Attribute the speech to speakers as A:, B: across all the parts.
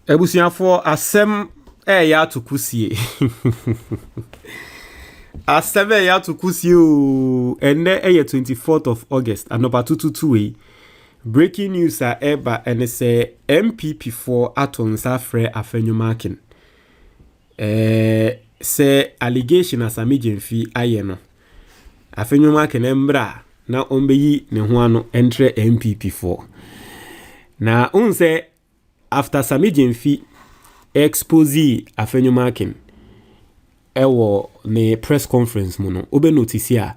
A: Ebusiafo asem ya to kusie. Asem ya to kusie o. Ene 24th of August anopa 222 breaking news eba ene se MPP4 atonsa frɛ Afenyo Markin. Se allegation na Sammy Gyamfi aye no. Afenyo Markin embra na ombeyi ne ho ano entre MPP4. Na unse after Sammy Gyamfi expose Afenyo Markin ewo ne press conference mu no obe notice a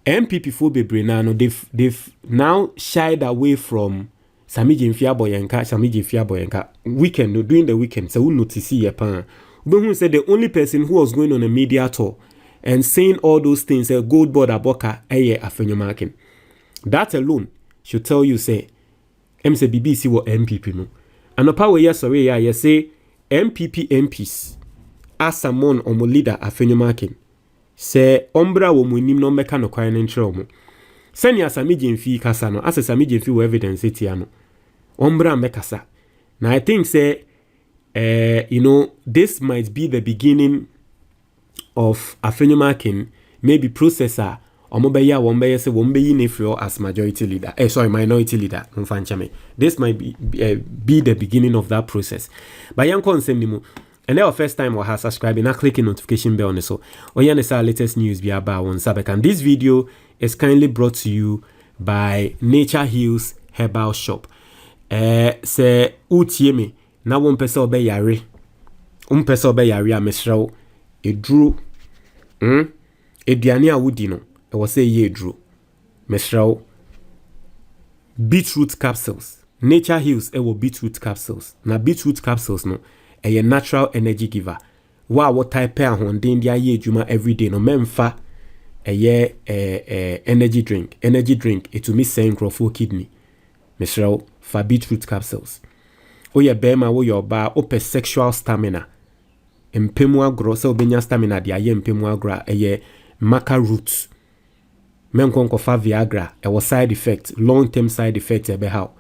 A: MPP4 bebre na no they've now shied away from Sammy Gyamfi aboyenka weekend no, during the weekend so we notice ye pan who said the only person who was going on a media tour and saying all those things a gold board aboka Afenyo Markin. That alone should tell you say BBC wo MPP no. Anopa we sorry ya say NPP MPs as someone omo leader Afenyo Markin say ombra wo munim no meka no kwan ntre omo senia Sammy Gyamfi kasa no as Sammy Gyamfi wo evidence etia no ombra mekasa na I think say this might be the beginning of Afenyo Markin maybe processor omobeya wombe say wombe ni free as majority leader minority leader this might be the beginning of that process but yan consem ni mu and our first time or has subscribing and clicking notification bell on so our latest news be about one sabek and this video is kindly brought to you by Nature Hills Herbal Shop. Say utieme na won pese obe yare a mesrawo edru eduane a wodi no e wo say ye edru mesrawo beetroot capsules. Nature Hills ewo beetroot capsules na beetroot capsules no a natural energy giver. What type ahonden dia ye adwuma every day no memfa energy drink it to me saying crofo kidney mesrawo for beetroot capsules. Oye bema wo your ba ope sexual stamina empemu agro se obenya stamina dia ye empemu agro maca root menkonko fa Viagra side effect long term side effect how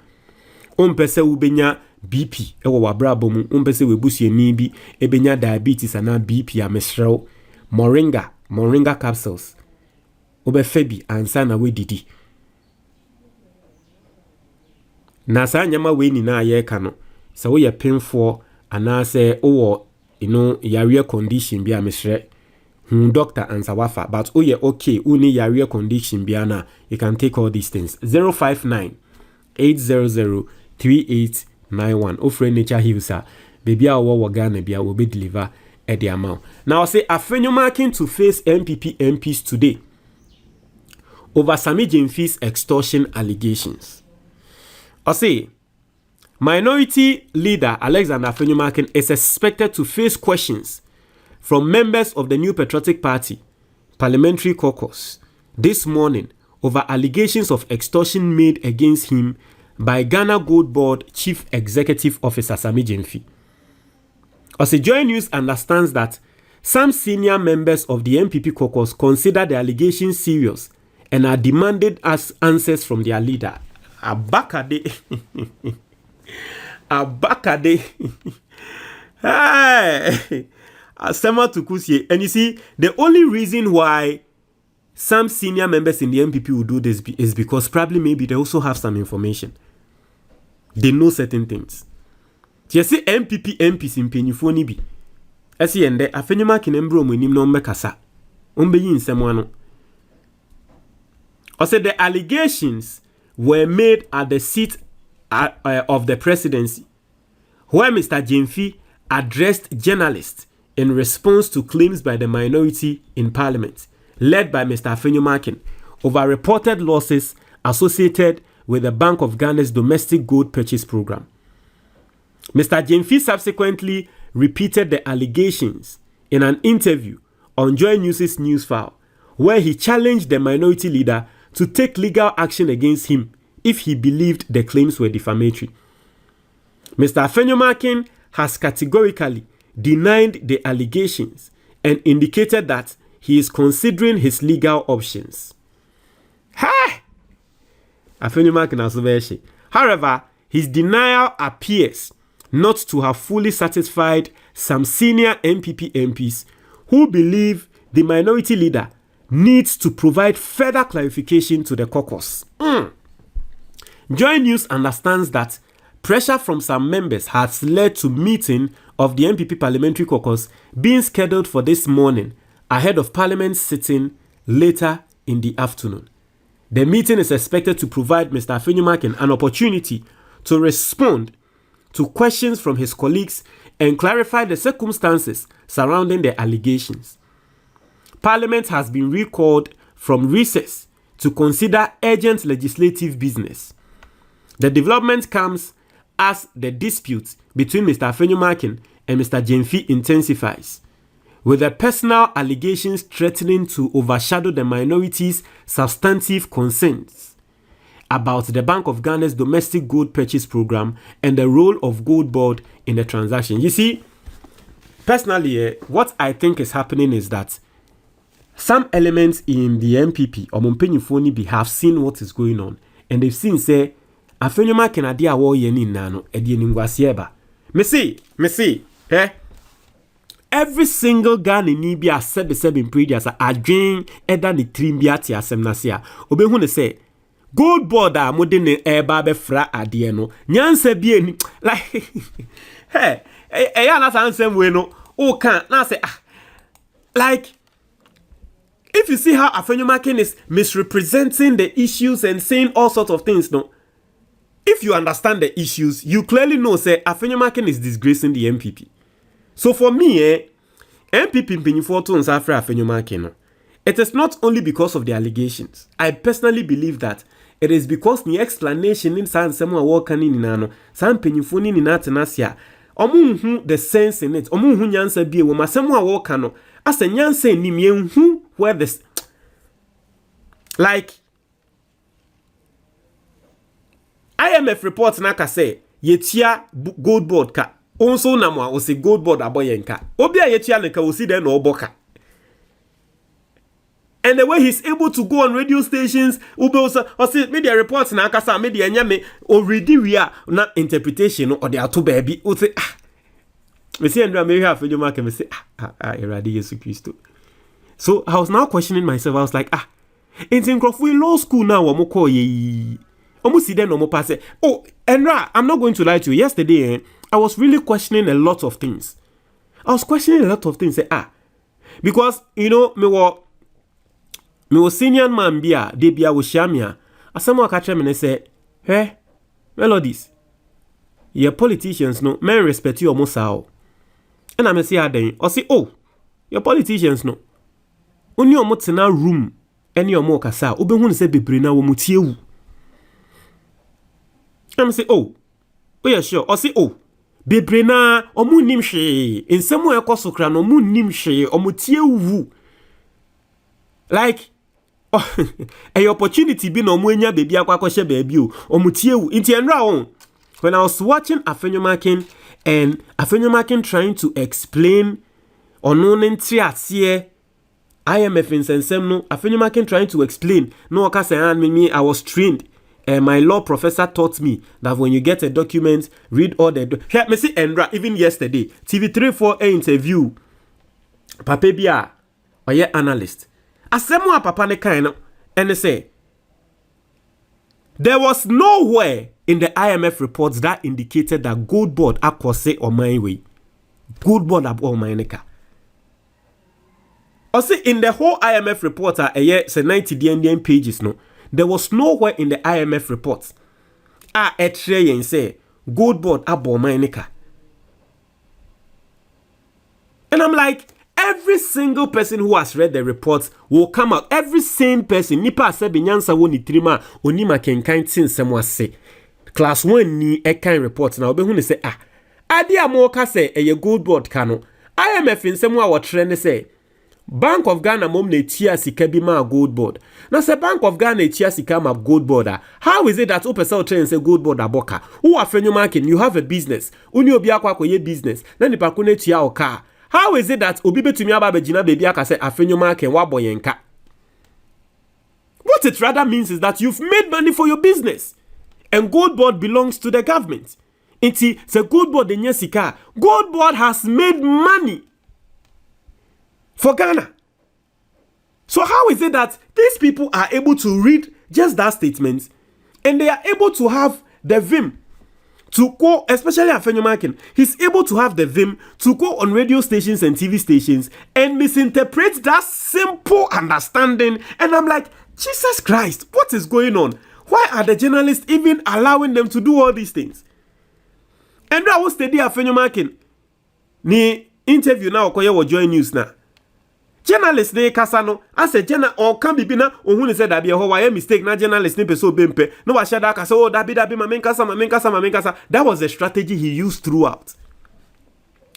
A: ompese ubenya BP ewo wabrabo mu ompese webusie ni bi ebenya diabetes ana BP amesrew moringa capsules obefebi ansa na wedidi na sa nyama we ni na ye ka no se wo ye painful ana se owo yare condition bi amesre doctor answer wafa but oye okay uni yare condition bi ana you can take all these things 059 800 3891 offer Nature Hills baby a wo Ghana bia will be deliver at the amount. Now I say Afenyo Markin to face NPP MPs today over Sammy Gyamfi's extortion allegations. I say minority leader Alexander Afenyo Markin is expected to face questions from members of the New Patriotic Party parliamentary caucus this morning over allegations of extortion made against him by Ghana Gold Board Chief Executive Officer Sammy Gyamfi. As Joy News understands that some senior members of the NPP caucus consider the allegations serious and are demanded as answers from their leader. Abakade. Hey! Asema tukusie. And you see, the only reason why some senior members in the NPP will do this is because probably maybe they also have some information. They know certain things. You see MPP MPs in Penyufoni bi. Esi ende Afenyo Markin embro mo nim no mbekasa. Ombeyi nsemo ano. I said the allegations were made at the seat of the presidency, where Mr. Gyamfi addressed journalists in response to claims by the minority in parliament, led by Mr. Afenyo Markin, over reported losses associated with the Bank of Ghana's domestic gold purchase program. Mr. Gyamfi subsequently repeated the allegations in an interview on Joy News' news file, where he challenged the minority leader to take legal action against him if he believed the claims were defamatory. Mr. Afenyo Markin has categorically denied the allegations and indicated that he is considering his legal options. Ha! Afenyo Markin has. However, his denial appears not to have fully satisfied some senior NPP MPs who believe the minority leader needs to provide further clarification to the caucus. Joy News understands that pressure from some members has led to meeting of the NPP parliamentary caucus being scheduled for this morning ahead of Parliament sitting later in the afternoon. The meeting is expected to provide Mr. Afenyo Markin an opportunity to respond to questions from his colleagues and clarify the circumstances surrounding the allegations. Parliament has been recalled from recess to consider urgent legislative business. The development comes as the dispute between Mr. Afenyo Markin and Mr. Gyamfi intensifies, with the personal allegations threatening to overshadow the minority's substantive concerns about the Bank of Ghana's domestic gold purchase program and the role of Gold Board in the transaction. You see, personally, what I think is happening is that some elements in the NPP or Mumpenyufoni have seen what is going on, and they've seen say Afenyo Markin ade a wo ye ni nano e de nimguase ba. Me see, every single Ghana ni bi a sebe previous adwen eda ni trim bi ate asem na se a obehu ne say Gold Board a mode ne eba be fra ade no nyansa bi eni like ya na san sem we no o kan na say like if you see how Afenyo Markin is misrepresenting the issues and saying all sorts of things, no. If you understand the issues, you clearly know say Afenyo Markin is disgracing the NPP. So for me, NPP Mpenyinfo nsa afra Afenyo Markin no. It is not only because of the allegations. I personally believe that it is because the explanation in san semu a wo kan ni na no, san Mpenyinfo ni na tenasia. Omu the sense in it. Omu hu nyansa bie wo masemu a wo kan no. As a nyansa ni mienhu where this like IMF report na ka say yetia Gold Board ka onso na mo o say Gold Board aboyenka obi a yetia ne ka o si den no oboka. And the way he's able to go on radio stations, or see media reports na aka sa media nyame o ready we are na interpretation or the ato baby o say me say Andrew me have Afenyo Markin me say erade Yesu Kristo. So I was now questioning myself. I was like, in law school now, almost see them no pass. Oh, Enra, I'm not going to lie to you. Yesterday, I was really questioning a lot of things. Because me was senior man bia, they bia was shamia. As someone catch me and say, hey, Melodies, your politicians no, men respect you almost how. And I say then, or say, oh, your politicians no. Oni omo tena room eni omo kasa obehu se bebre na wo mutie wu. Am say oh yeah sure or say oh bebre na omo nim hwe ensemu ekoso kra no omo nim hwe omo tie wu like a opportunity bi na omo enya bebi akwa kwahye bebi o omo tie wu nti enra on. When I was watching Afenyo Markin and Afenyo Markin trying to explain ononen triatie IMF in Sensem no, Afenyo Markin trying to explain. No, I was trained. My law professor taught me that when you get a document, read all the. Here, me see Endra even yesterday. TV3 for a interview. Papa Bia, or ye analyst. Asemu papa ne kind and they say there was nowhere in the IMF reports that indicated that Gold Board akose or my way. Gold Board ab or my neka. I say in the whole IMF report, say 90 DNDN pages, no, there was nowhere in the IMF reports. And say Gold Board abomanika. And I'm like, every single person who has read the reports will come out. Every sane person, nipa se binyansa wo ni trima onima kenkan tin semwa say. Class 1 ni ekan report na obehu ne say ade amoka say eye Gold Board kano. IMF in semwa wo trend say Bank of Ghana mom ne tia sika bi ma Gold Board. Now say Bank of Ghana tia sika ma Gold Board. How is it that opesa train say Gold Board aboka? Who Afenyo Markin, you have a business. Uni obi akwa koye business. Na nipa ko ne tia oka. How is it that obi betumi aba begina baby aka say Afenyo Markin wa boyenka? What it rather means is that you've made money for your business. And Gold Board belongs to the government. It's a gold board in Yesika. Gold board has made money for Ghana. So how is it that these people are able to read just that statement and they are able to have the vim to go, especially Afenyo Markin, he's able to have the vim to go on radio stations and TV stations and misinterpret that simple understanding. And I'm like, Jesus Christ, what is going on? Why are the journalists even allowing them to do all these things? And I was studying Afenyo Markin. Ni interview now ko join news na. Journalist ne kasa no, as a journal or can be na ohun said that be a mistake na journalist ne peso bempe. No wa shada kasa oh that be mamen kasa. That was the strategy he used throughout.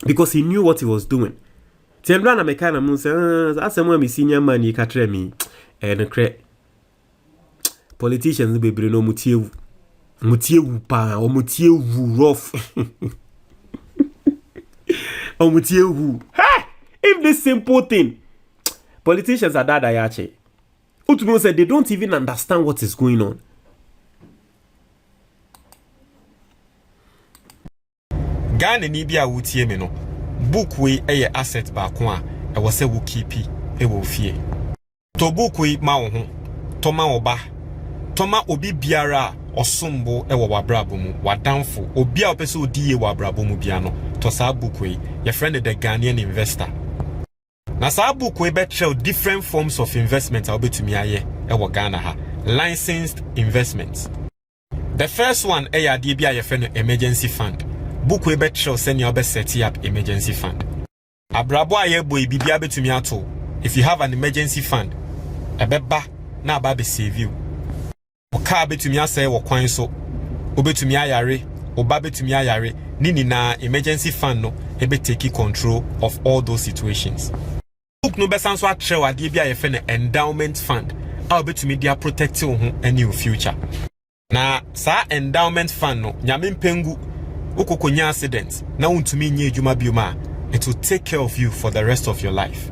A: Because he knew what he was doing. Tembra na meka na mun say asemo mi senior man yi ka tre mi no cre politicians bebre no mutiewu pa o mutiewu rough. O mutiewu. Hey, if this simple thing, politicians are that ayache. Utumo said they don't even understand what is going on.
B: Ghana ni bia wutie me no. Book we eye asset ba ko a e wo se wo keep e wo fie. To book we ma wo ho. To ma wo ba. To ma obi biara osombo e wo wabrabo mu. Wadamfo obi a opese odiye wabrabo mu bia no. To sa book we your friend the Ghanaian investor. Na sa book we bet show different forms of investment a obetumi aye e wo Ghana ha. Licensed investments. The first one e ya de bia your friend emergency fund. Book we bet show send you best set up emergency fund. Abrabo aye boy bibia betumi ato. If you have an emergency fund, ebeba na aba be save you. Oka betumi asay wo kwan so. Obetumi ayare, oba betumi ayare. Nini na emergency fund no ebe take control of all those situations. Book no besan so atre wade bia ye fe na endowment fund. A obetumi dia protect wo ho any your future. Na sa endowment fund no nyame mpengu ukokonya accident na untumi nye adwuma bioma, it will take care of you for the rest of your life.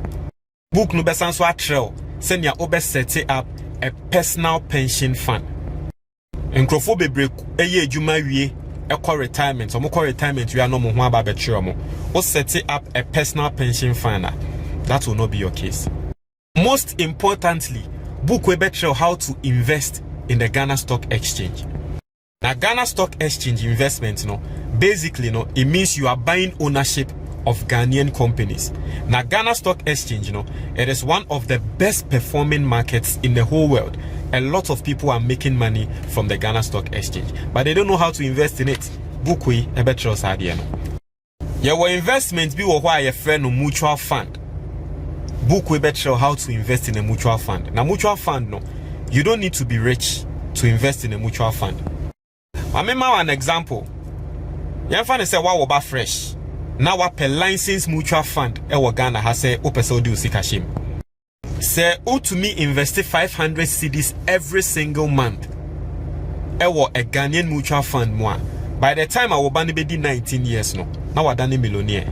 B: Book no besan so atre senya obe set up a personal pension fund. Enkrofo bebre eye adwuma wie equal retirement, or retirement, we are no more about betrayal. Or set up a personal pension fund. That will not be your case. Most importantly, book we betrayal how to invest in the Ghana Stock Exchange. Now, Ghana Stock Exchange investment, basically, it means you are buying ownership of Ghanaian companies. Now, Ghana Stock Exchange, it is one of the best performing markets in the whole world. A lot of people are making money from the Ghana Stock Exchange, but they don't know how to invest in it. Book we a better idea. Your investment be why a friend of mutual fund. Book we better how to invest in a mutual fund. Now, mutual fund, you don't need to be rich to invest in a mutual fund. I remember an example. You find say wa oba fresh. Now what per license mutual fund Ghana has say opese odi usikashim. Say to me invest 500 cedis every single month. A Ghanaian mutual fund moi. By the time I will be 19 years no. Now I done a millionaire.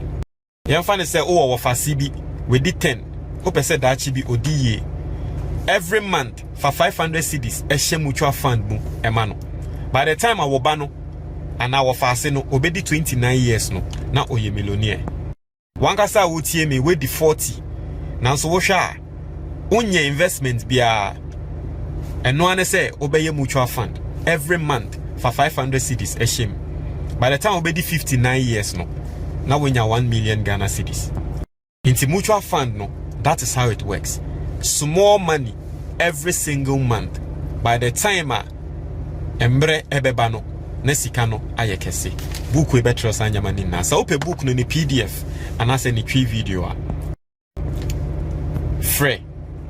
B: You find say wa for CB we did 10. Opese that chibi odi every month for 500 cedis a mutual fund mu emano. By the time I will bano and our fast no obedi 29 years no na oye millionaire. Wankasa wutie me we di 40. Now so sha unye investment bia eno ane say obeye mutual fund every month for 500 cedis a shame. By the time obedi 59 years no na wenya 1 million Ghana cedis. Into mutual fund no, that is how it works. Small money every single month. By the time embre ebebano nesikano ayekese book we better sanya mani na sa ope book no ni PDF anase ni twi video a free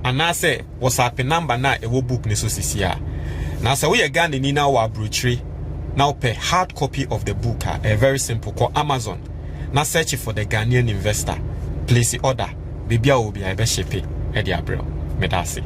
B: anase WhatsApp number na ewo book ni so sisia na sa we Ghana ni na wa brochure na ope hard copy of the book a very simple call Amazon na search for the Ghanaian investor, place the order bibia obi a be ship e dia bro medase.